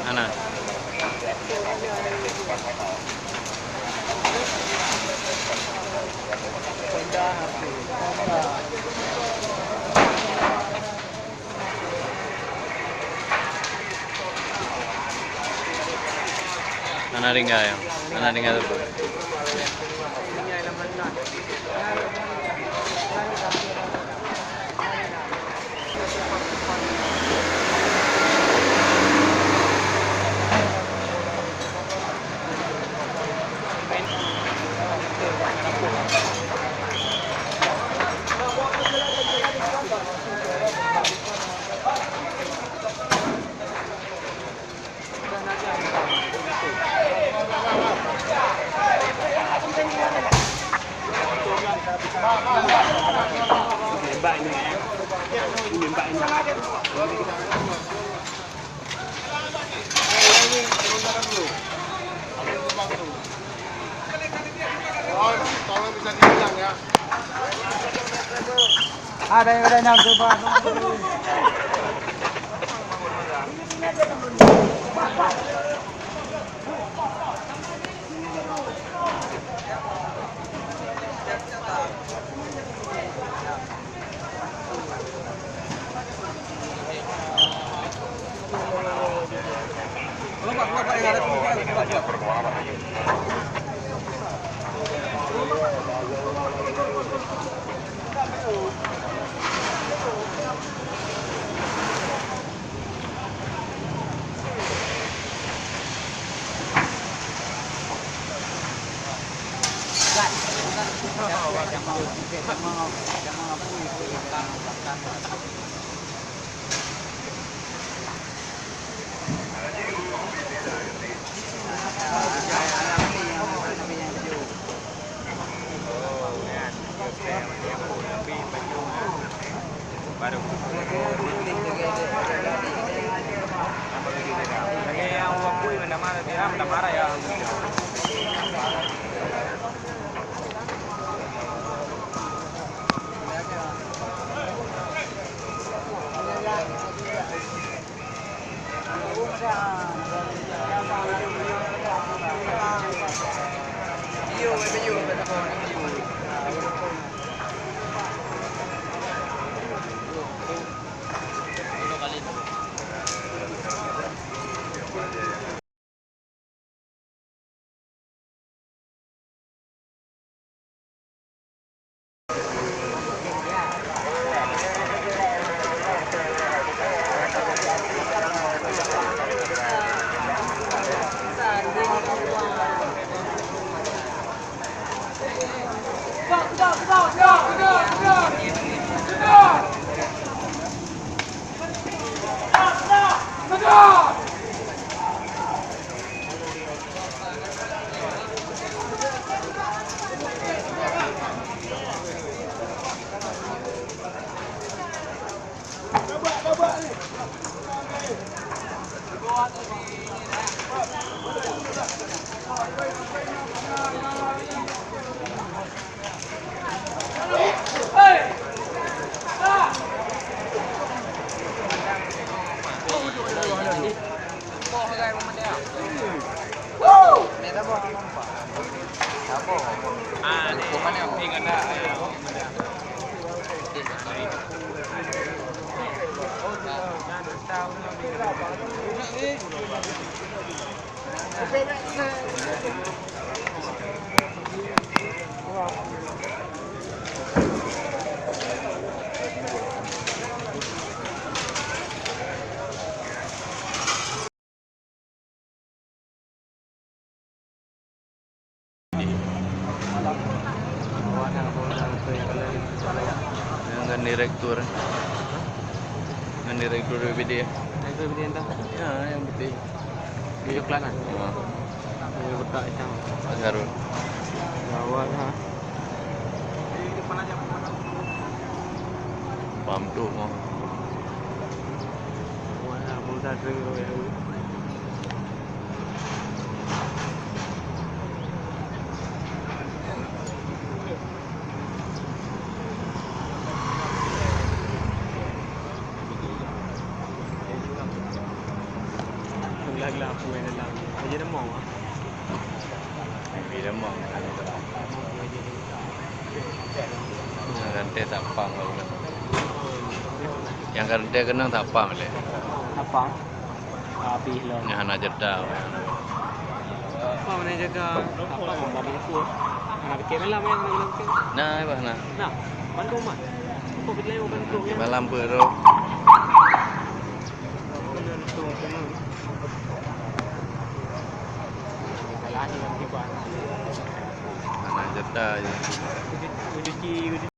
Mana? Mana ringga ya? Mana ringga tu? Ada yang coba. Baru. Lagi yang waktu ini marah ya. Dengan direktur BPD ya. Direktur BPD entah. Ya, yang betul. Di Yogyakarta. Ya. Yang betul itu. Azharul. Awal ha. Pam tu mau. Wah, mudah tu ya. lampu yang dalam. Aja dah mau. Bila mau. Yang rantai tak pang kalau kan. Yang rantai kena tak pang le. Apa? Habis lah. Yang anak jeddah. Apa mana jaga? Apa mau bagi aku? Nak bikin malam yang nak bikin. Nah, apa nah? Nah, bantu mak. Apa bila mau bantu ya? Malam beru. Kalah ni nanti buat. Anak jeddah je. Uji